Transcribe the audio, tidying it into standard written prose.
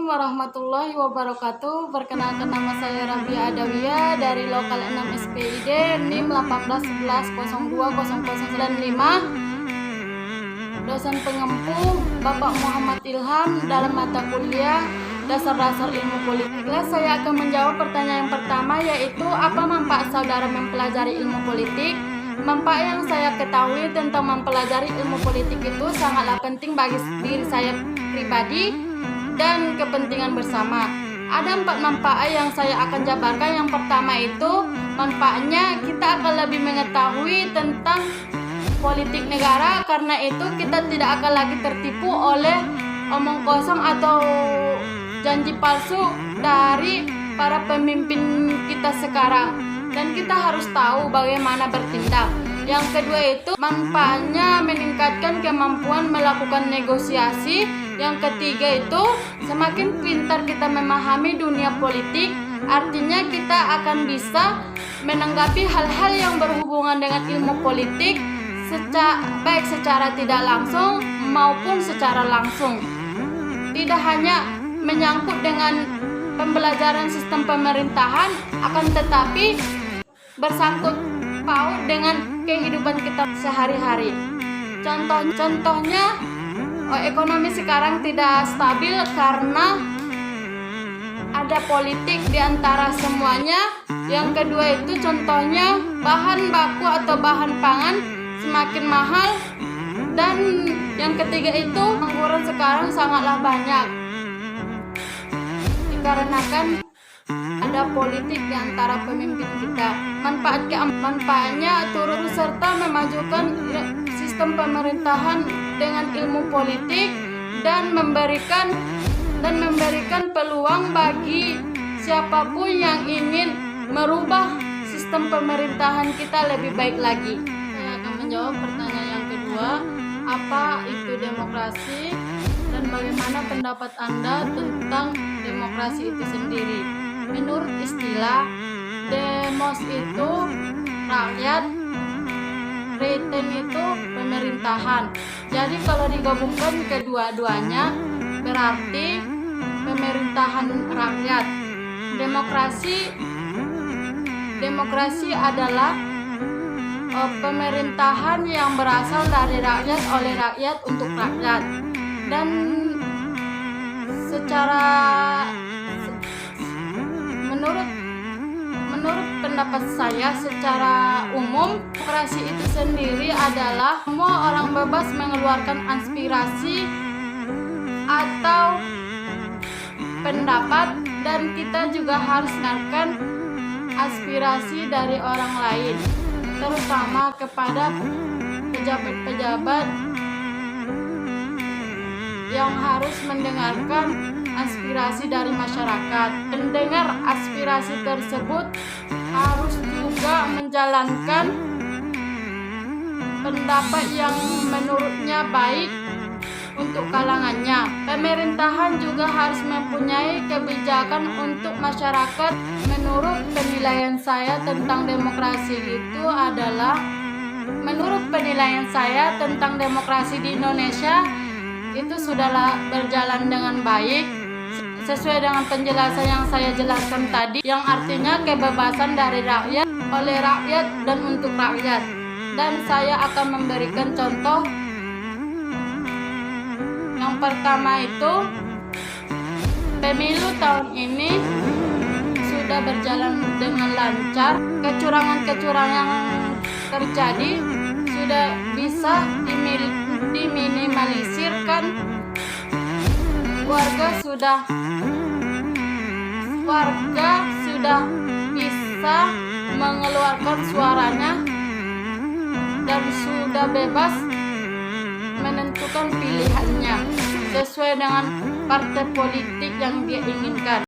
Assalamualaikum warahmatullahi wabarakatuh. Perkenalkan, nama saya Rabia Adawiyah dari Lokal 6 SPID NIM 18110095. Dosen pengempu Bapak Muhammad Ilham dalam mata kuliah Dasar-Dasar Ilmu Politik. Saya akan menjawab pertanyaan yang pertama, yaitu apa manfaat saudara mempelajari ilmu politik? Manfaat yang saya ketahui tentang mempelajari ilmu politik itu sangatlah penting bagi diri saya pribadi dan kepentingan bersama. Ada 4 manfaat yang saya akan jabarkan. Yang pertama itu manfaatnya kita akan lebih mengetahui tentang politik negara, karena itu kita tidak akan lagi tertipu oleh omong kosong atau janji palsu dari para pemimpin kita sekarang, dan kita harus tahu bagaimana bertindak. Yang kedua itu manfaatnya meningkatkan kemampuan melakukan negosiasi. Yang ketiga itu semakin pintar kita memahami dunia politik, artinya kita akan bisa menanggapi hal-hal yang berhubungan dengan ilmu politik baik secara tidak langsung maupun secara langsung. Tidak hanya menyangkut dengan pembelajaran sistem pemerintahan, akan tetapi bersangkut paut dengan kehidupan kita sehari-hari. Contohnya ekonomi sekarang tidak stabil karena ada politik di antara semuanya. Yang kedua itu contohnya bahan baku atau bahan pangan semakin mahal. Dan yang ketiga itu pengangguran sekarang sangatlah banyak dikarenakan ada politik di antara pemimpin kita. Manfaatnya turut serta memajukan sistem pemerintahan dengan ilmu politik dan memberikan peluang bagi siapapun yang ingin merubah sistem pemerintahan kita lebih baik lagi. Saya akan menjawab pertanyaan yang kedua, apa itu demokrasi dan bagaimana pendapat Anda tentang demokrasi itu sendiri? Menurut istilah, demos itu rakyat, reten itu pemerintahan. Jadi kalau digabungkan kedua-duanya berarti pemerintahan rakyat. Demokrasi adalah pemerintahan yang berasal dari rakyat, oleh rakyat, untuk rakyat. Dan menurut pendapat saya, secara umum demokrasi itu sendiri adalah semua orang bebas mengeluarkan aspirasi atau pendapat, dan kita juga harus mendengarkan aspirasi dari orang lain, terutama kepada pejabat-pejabat yang harus mendengarkan aspirasi dari masyarakat. Mendengar aspirasi tersebut harus juga menjalankan pendapat yang menurutnya baik untuk kalangannya. Pemerintahan juga harus mempunyai kebijakan untuk masyarakat. Menurut penilaian saya tentang demokrasi itu adalah, menurut penilaian saya tentang demokrasi di Indonesia itu sudahlah berjalan dengan baik sesuai dengan penjelasan yang saya jelaskan tadi, yang artinya kebebasan dari rakyat, oleh rakyat, dan untuk rakyat. Dan saya akan memberikan contoh. Yang pertama itu pemilu tahun ini sudah berjalan dengan lancar. Kecurangan-kecurangan yang terjadi sudah bisa diminimalisirkan. Warga sudah bisa mengeluarkan suaranya dan sudah bebas menentukan pilihannya sesuai dengan partai politik yang dia inginkan.